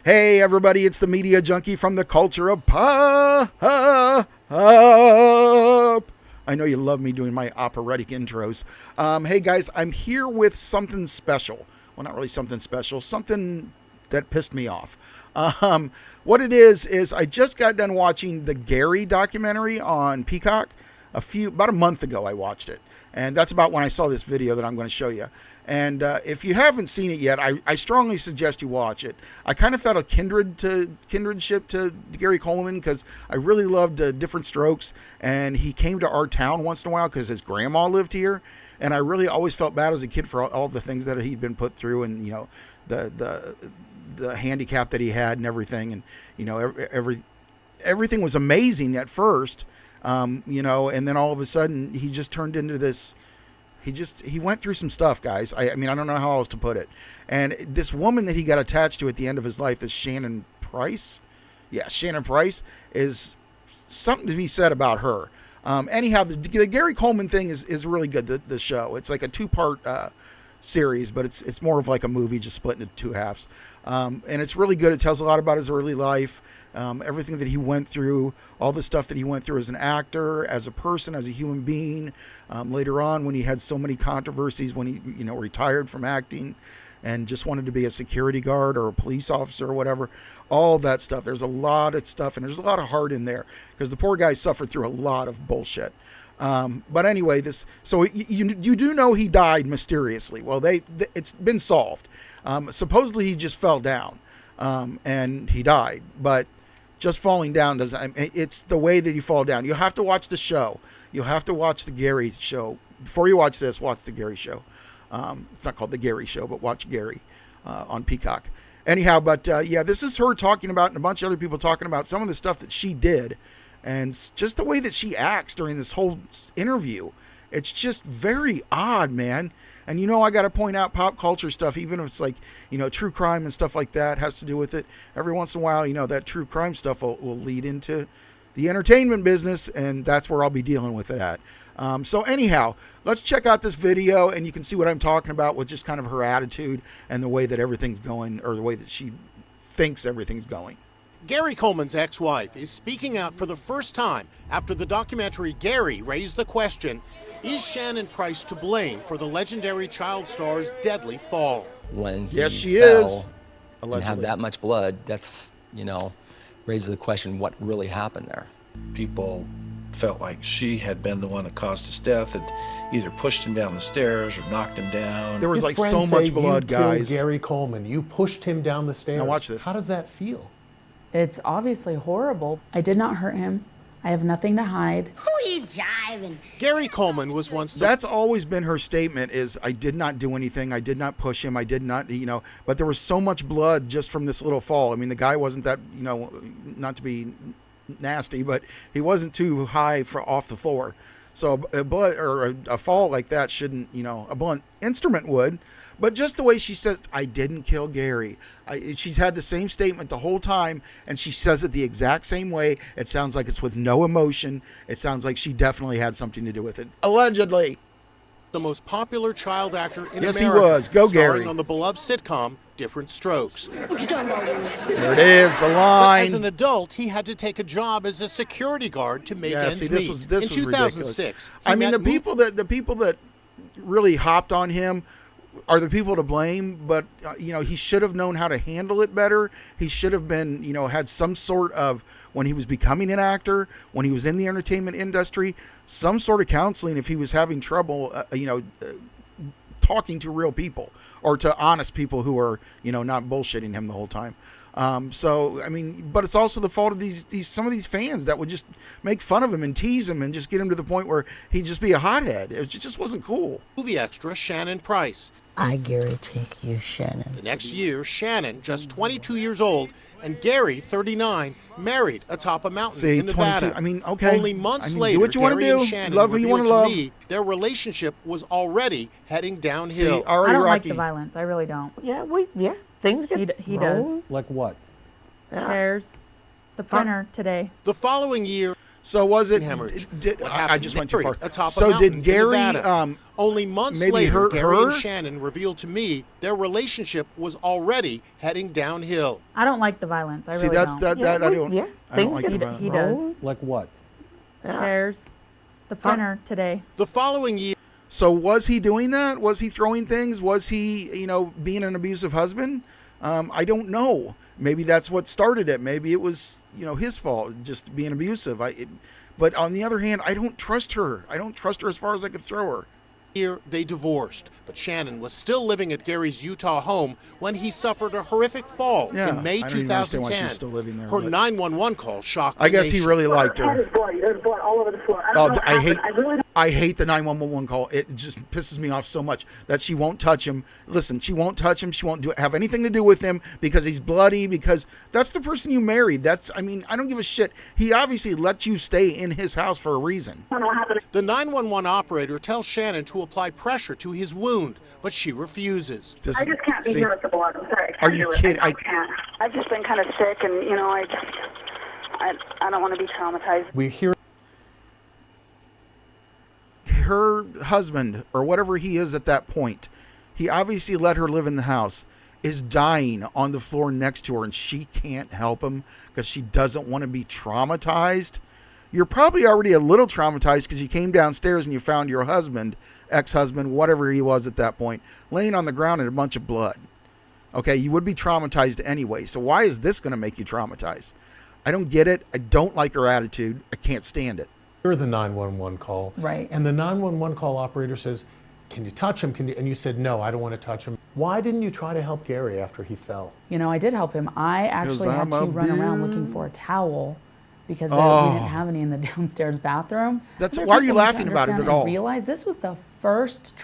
Hey everybody, it's the Media Junkie from the Culture of Pop. I know you love me doing my operatic intros. Hey guys, I'm here with something special. Well, not really something special, something that pissed me off. What it is I just got done watching the Gary documentary on Peacock. About a month ago I watched it. And that's about when I saw this video that I'm going to show you. And if you haven't seen it yet, I strongly suggest you watch it. I kind of felt a kindredship to Gary Coleman because I really loved Different Strokes, and he came to our town once in a while because his grandma lived here, and I really always felt bad as a kid for all the things that he'd been put through, and you know the handicap that he had and everything, and you know everything was amazing at first, you know, and then all of a sudden he just turned into this. He went through some stuff, guys. I mean, I don't know how else to put it. And this woman that he got attached to at the end of his life, this Shannon Price. Yeah, Shannon Price, is something to be said about her. Anyhow, the Gary Coleman thing is really good, the show. It's like a two-part series, but it's more of like a movie just split into two halves. And it's really good. It tells a lot about his early life. Everything that he went through, all the stuff that he went through as an actor, as a person, as a human being. Later on, when he had so many controversies, when he retired from acting and just wanted to be a security guard or a police officer or whatever, all that stuff. There's a lot of stuff, and there's a lot of heart in there because the poor guy suffered through a lot of bullshit. But anyway, so you do know he died mysteriously. Well, it's been solved. Supposedly he just fell down, and he died, but just falling down it's the way that you fall down. You have to watch the show. You'll have to watch the Gary show. Before you watch this, watch the Gary show. It's not called the Gary show, but watch Gary on Peacock. Anyhow, but yeah, this is her talking about, and a bunch of other people talking about some of the stuff that she did, and just the way that she acts during this whole interview. It's just very odd, man. And I got to point out pop culture stuff, even if it's like, true crime and stuff like that has to do with it. Every once in a while, that true crime stuff will lead into the entertainment business, and that's where I'll be dealing with it at. So anyhow, let's check out this video, and you can see what I'm talking about with just kind of her attitude and the way that everything's going, or the way that she thinks everything's going. Gary Coleman's ex-wife is speaking out for the first time after the documentary Gary raised the question, is Shannon Price to blame for the legendary child star's deadly fall? When yes, she fell is. And Allegedly. have that much blood, that's, raises the question, what really happened there? People felt like she had been the one that caused his death, and either pushed him down the stairs or knocked him down. There was His like so friends much say blood, you killed guys. Gary Coleman. You pushed him down the stairs. Now watch this. How does that feel? It's obviously horrible. I did not hurt him. I have nothing to hide. Who you jiving? Gary Coleman was once the That's always been her statement, is I did not do anything. I did not push him. I did not, but there was so much blood just from this little fall. I mean, the guy wasn't that, not to be nasty, but he wasn't too high off the floor. So a fall like that shouldn't, a blunt instrument would. But just the way she says, I didn't kill Gary. She's had the same statement the whole time, and she says it the exact same way. It sounds like it's with no emotion. It sounds like she definitely had something to do with it. Allegedly. the most popular child actor in Yes, America. he was. Go, starring Gary. on the beloved sitcom Different Strokes. What you talking about, Willie? There it is, the But line. as an adult, he had to take a job as a security guard to make Yeah, ends see, this meet. was in ridiculous. 2006, I mean, the met people that really hopped on him are the people to blame, but he should have known how to handle it better. He should have been, had some sort of, when he was becoming an actor, when he was in the entertainment industry, some sort of counseling if he was having trouble, talking to real people or to honest people who are, not bullshitting him the whole time. So, I mean, but it's also the fault of some of these fans that would just make fun of him and tease him and just get him to the point where he'd just be a hothead. It just wasn't cool. movie extra Shannon Price. I guarantee you, Shannon. The next year, Shannon, just 22 years old, and Gary, 39, married atop a mountain See, in Nevada. 22, I mean, okay. Only months I mean, do later, what you wanna Gary and do. Shannon Love who you wanna revealed to love. me their relationship was already heading See, downhill. Ari I don't like Rocky. the violence. I really don't. Yeah, things get He thrown. does. Like what? Yeah. Chairs. The printer today. The following year, So was it? hemorrhage. Did, What I happened just went too Gary far. atop a So mountain did in Gary? Nevada. Only months maybe later, hurt Gary her? and Shannon revealed to me their relationship was already heading downhill. I don't like the violence. I See, really that's don't. that. I don't. Yeah, I don't things like get the He violence. does. Like what? Chairs. The printer today. The following year, So was he doing that? Was he throwing things? Was he, being an abusive husband? I don't know. Maybe that's what started it. Maybe it was, his fault, just being abusive. But on the other hand, I don't trust her. I don't trust her as far as I could throw her. they divorced, but Shannon was still living at Gary's Utah home when he suffered a horrific fall Yeah, in May I don't even understand why she's 2010. still living there, Her but- 911 call shocked I the guess he nation. really liked Head her. is bloody. There's blood all over the floor. I Oh, don't know what I hate. happened. I really don't. I hate the 911 call. It just pisses me off so much that she won't touch him. Listen, she won't touch him. She won't have anything to do with him because he's bloody, because that's the person you married. I don't give a shit. He obviously let you stay in his house for a reason. I don't know what happened. The 911 operator tells Shannon to apply pressure to his wound, but she refuses. I just can't be see, here with the blood. I'm sorry. I can't Are you do it. kidding? I can't. I've just been kind of sick, and I don't want to be traumatized. We hear her husband, or whatever he is at that point, he obviously let her live in the house, is dying on the floor next to her, and she can't help him because she doesn't want to be traumatized. You're probably already a little traumatized because you came downstairs and you found your husband, ex-husband, whatever he was at that point, laying on the ground in a bunch of blood. Okay, you would be traumatized anyway. So why is this going to make you traumatized? I don't get it. I don't like her attitude. I can't stand it. the 911 call. Right. And the 911 call operator says, "Can you touch him? And you said, "No, I don't want to touch him." Why didn't you try to help Gary after he fell? I did help him. I actually had I'm to a run around bitch. looking for a towel because we Oh. didn't have any in the downstairs bathroom. That's- Other why are you people need to laughing about it understand at all? and realize this was the first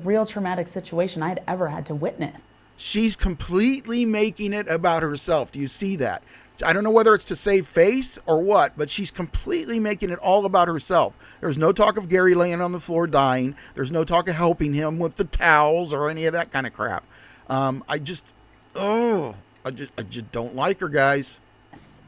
real traumatic situation I had ever had to witness. She's completely making it about herself. Do you see that? I don't know whether it's to save face or what, but she's completely making it all about herself. There's no talk of Gary laying on the floor dying. There's no talk of helping him with the towels or any of that kind of crap. I just don't like her, guys.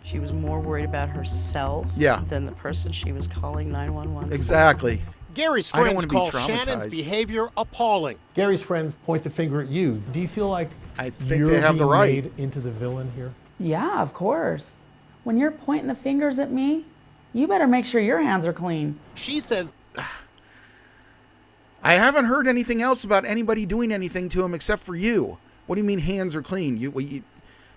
She was more worried about herself Yeah. than the person she was calling 911 for. Exactly. Gary's I don't friends wanna be call Shannon's traumatized. behavior appalling. Gary's friends point the finger at you. Do you feel like I think you're they have the being right. made into the villain here? Yeah, of course. When you're pointing the fingers at me, you better make sure your hands are clean. She says I haven't heard anything else about anybody doing anything to him except for you. What do you mean hands are clean?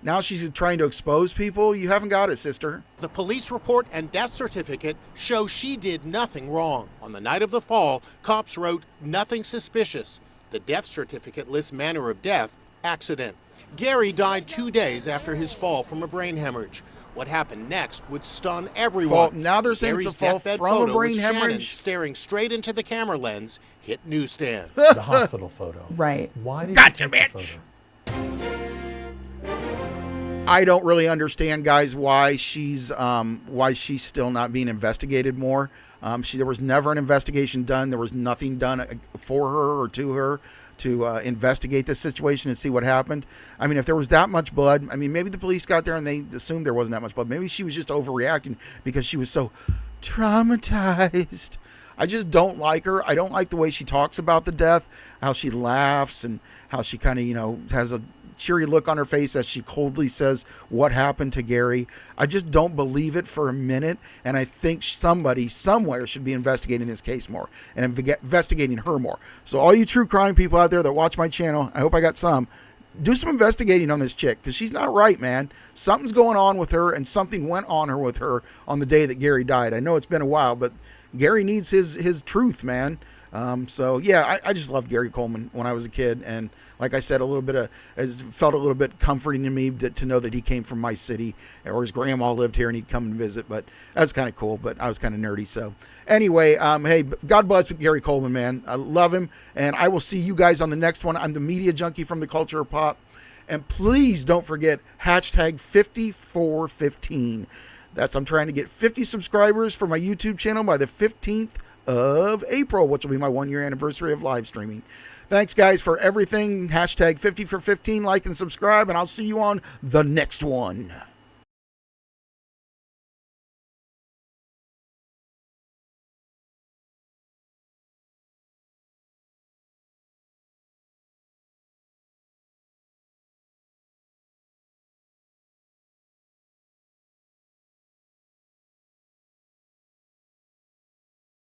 Now she's trying to expose people? You haven't got it, sister. the police report and death certificate show she did nothing wrong. On the night of the fall, cops wrote nothing suspicious. The death certificate lists manner of death, accident. Gary died 2 days after his fall from a brain hemorrhage. What happened next would stun everyone. Fall- now they're saying it's a Gary's fall deathbed from a photo brain with Shannon hemorrhage? staring straight into the camera lens hit newsstands. The hospital photo. Right. Why did Gotcha, you take the bitch. photo? I don't really understand, guys, why she's still not being investigated more. There was never an investigation done. There was nothing done for her or to her to investigate this situation and see what happened. I mean, if there was that much blood, I mean, maybe the police got there and they assumed there wasn't that much blood. Maybe she was just overreacting because she was so traumatized. I just don't like her. I don't like the way she talks about the death, how she laughs and how she kind of, has a cheery look on her face as she coldly says what happened to Gary. I just don't believe it for a minute, and I think somebody somewhere should be investigating this case more and investigating her more. So all you true crime people out there that watch my channel, I hope I got some, do some investigating on this chick, because she's not right, man. Something's going on with her, and something went on her with her on the day that Gary died. I know it's been a while, but Gary needs his truth, man. So yeah, I just loved Gary Coleman when I was a kid, and like I said, it felt a little bit comforting to me to know that he came from my city, or his grandma lived here and he'd come and visit. But that's kind of cool. But I was kind of nerdy. So anyway, hey, God bless Gary Coleman, man. I love him, and I will see you guys on the next one. I'm the media junkie from the culture of pop, and please don't forget hashtag 5415. I'm trying to get 50 subscribers for my YouTube channel by the 15th of April, which will be my 1-year anniversary of live streaming. Thanks, guys, for everything. Hashtag 50 for 15. Like and subscribe, and I'll see you on the next one.